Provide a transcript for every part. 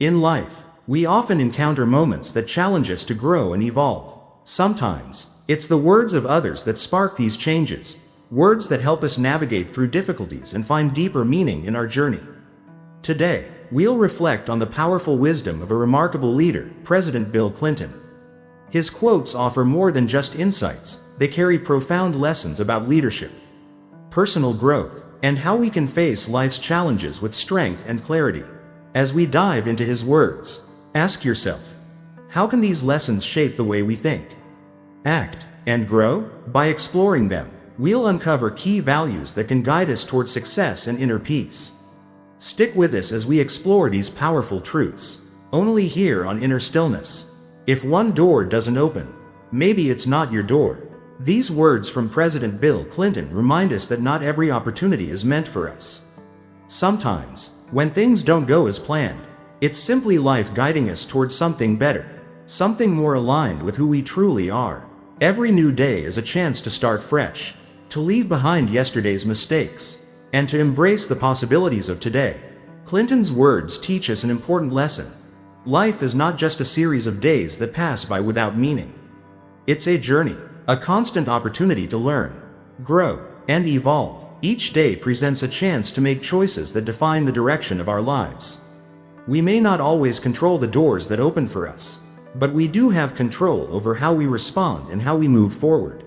In life, we often encounter moments that challenge us to grow and evolve. Sometimes, it's the words of others that spark these changes, words that help us navigate through difficulties and find deeper meaning in our journey. Today, we'll reflect on the powerful wisdom of a remarkable leader, President Bill Clinton. His quotes offer more than just insights, they carry profound lessons about leadership, personal growth, and how we can face life's challenges with strength and clarity. As we dive into his words, ask yourself, how can these lessons shape the way we think, act, and grow? By exploring them, we'll uncover key values that can guide us toward success and inner peace. Stick with us as we explore these powerful truths, only here on Inner Stillness. If one door doesn't open, maybe it's not your door. These words from President Bill Clinton remind us that not every opportunity is meant for us. Sometimes, when things don't go as planned, it's simply life guiding us towards something better, something more aligned with who we truly are. Every new day is a chance to start fresh, to leave behind yesterday's mistakes, and to embrace the possibilities of today. Clinton's words teach us an important lesson. Life is not just a series of days that pass by without meaning. It's a journey, a constant opportunity to learn, grow, and evolve. Each day presents a chance to make choices that define the direction of our lives. We may not always control the doors that open for us, but we do have control over how we respond and how we move forward.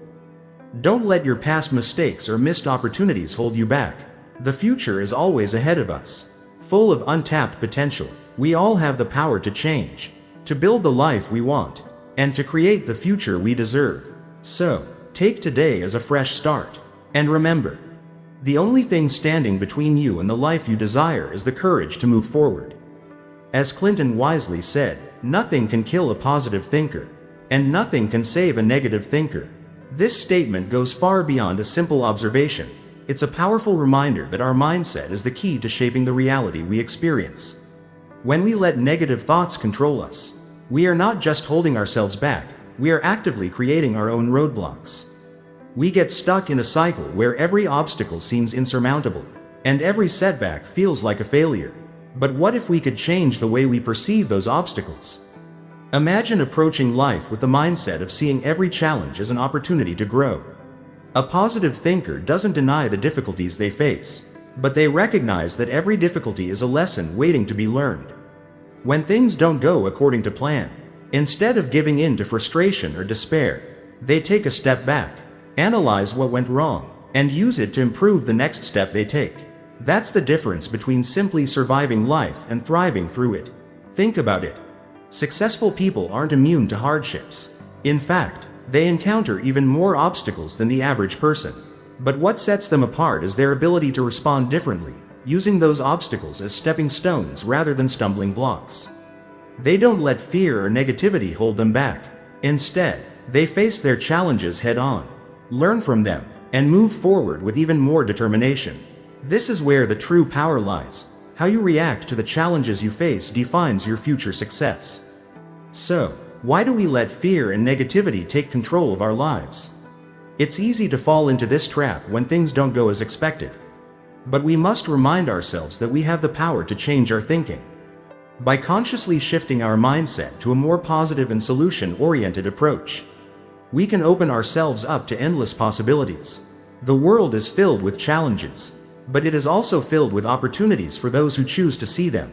Don't let your past mistakes or missed opportunities hold you back. The future is always ahead of us, full of untapped potential. We all have the power to change, to build the life we want, and to create the future we deserve. So, take today as a fresh start. And remember, the only thing standing between you and the life you desire is the courage to move forward. As Clinton wisely said, nothing can kill a positive thinker, and nothing can save a negative thinker. This statement goes far beyond a simple observation. It's a powerful reminder that our mindset is the key to shaping the reality we experience. When we let negative thoughts control us, we are not just holding ourselves back, we are actively creating our own roadblocks. We get stuck in a cycle where every obstacle seems insurmountable, and every setback feels like a failure. But what if we could change the way we perceive those obstacles? Imagine approaching life with the mindset of seeing every challenge as an opportunity to grow. A positive thinker doesn't deny the difficulties they face, but they recognize that every difficulty is a lesson waiting to be learned. When things don't go according to plan, instead of giving in to frustration or despair, they take a step back, analyze what went wrong, and use it to improve the next step they take. That's the difference between simply surviving life and thriving through it. Think about it. Successful people aren't immune to hardships. In fact, they encounter even more obstacles than the average person. But what sets them apart is their ability to respond differently, using those obstacles as stepping stones rather than stumbling blocks. They don't let fear or negativity hold them back. Instead, they face their challenges head-on, learn from them, and move forward with even more determination. This is where the true power lies. How you react to the challenges you face defines your future success. So, why do we let fear and negativity take control of our lives? It's easy to fall into this trap when things don't go as expected. But we must remind ourselves that we have the power to change our thinking. By consciously shifting our mindset to a more positive and solution-oriented approach, we can open ourselves up to endless possibilities. The world is filled with challenges, but it is also filled with opportunities for those who choose to see them.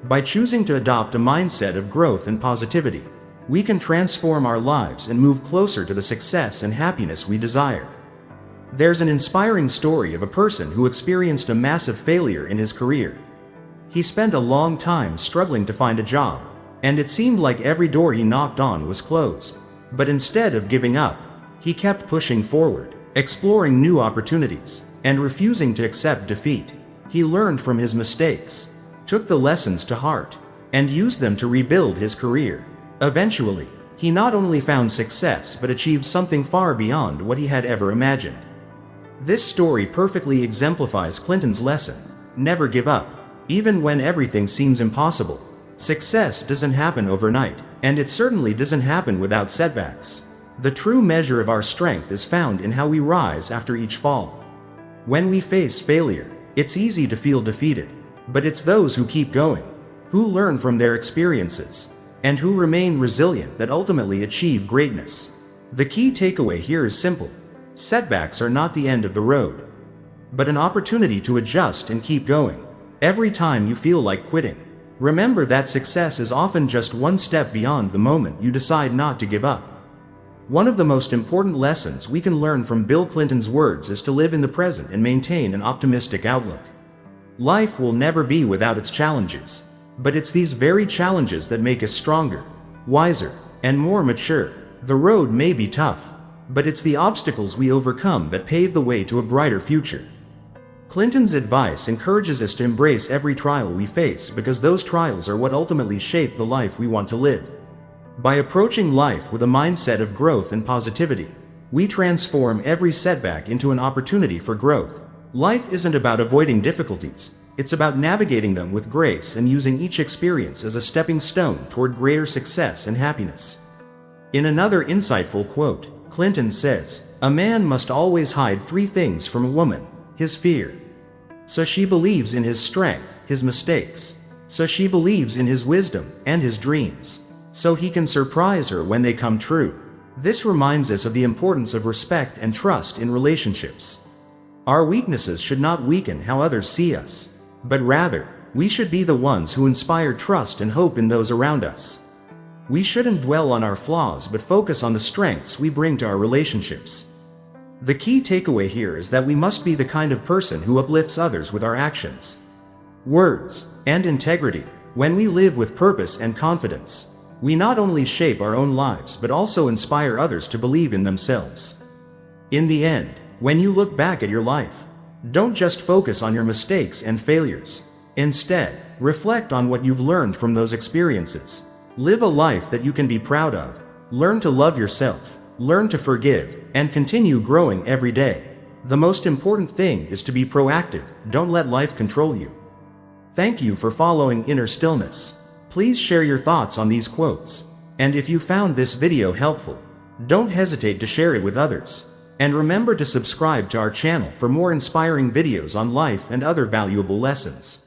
By choosing to adopt a mindset of growth and positivity, we can transform our lives and move closer to the success and happiness we desire. There's an inspiring story of a person who experienced a massive failure in his career. He spent a long time struggling to find a job, and it seemed like every door he knocked on was closed. But instead of giving up, he kept pushing forward, exploring new opportunities, and refusing to accept defeat. He learned from his mistakes, took the lessons to heart, and used them to rebuild his career. Eventually, he not only found success but achieved something far beyond what he had ever imagined. This story perfectly exemplifies Clinton's lesson: never give up. Even when everything seems impossible, success doesn't happen overnight, and it certainly doesn't happen without setbacks. The true measure of our strength is found in how we rise after each fall. When we face failure, it's easy to feel defeated, but it's those who keep going, who learn from their experiences, and who remain resilient that ultimately achieve greatness. The key takeaway here is simple. Setbacks are not the end of the road, but an opportunity to adjust and keep going. Every time you feel like quitting, remember that success is often just one step beyond the moment you decide not to give up. One of the most important lessons we can learn from Bill Clinton's words is to live in the present and maintain an optimistic outlook. Life will never be without its challenges, but it's these very challenges that make us stronger, wiser, and more mature. The road may be tough, but it's the obstacles we overcome that pave the way to a brighter future. Clinton's advice encourages us to embrace every trial we face because those trials are what ultimately shape the life we want to live. By approaching life with a mindset of growth and positivity, we transform every setback into an opportunity for growth. Life isn't about avoiding difficulties, it's about navigating them with grace and using each experience as a stepping stone toward greater success and happiness. In another insightful quote, Clinton says, "A man must always hide three things from a woman: his fear. So she believes in his strength, his mistakes. So she believes in his wisdom and his dreams. So he can surprise her when they come true." This reminds us of the importance of respect and trust in relationships. Our weaknesses should not weaken how others see us, but rather, we should be the ones who inspire trust and hope in those around us. We shouldn't dwell on our flaws but focus on the strengths we bring to our relationships. The key takeaway here is that we must be the kind of person who uplifts others with our actions, words, and integrity. When we live with purpose and confidence, we not only shape our own lives but also inspire others to believe in themselves. In the end, when you look back at your life, don't just focus on your mistakes and failures. Instead, reflect on what you've learned from those experiences. Live a life that you can be proud of. Learn to love yourself, learn to forgive, and continue growing every day. The most important thing is to be proactive. Don't let life control you. Thank you for following Inner Stillness. Please share your thoughts on these quotes. And if you found this video helpful, don't hesitate to share it with others. And remember to subscribe to our channel for more inspiring videos on life and other valuable lessons.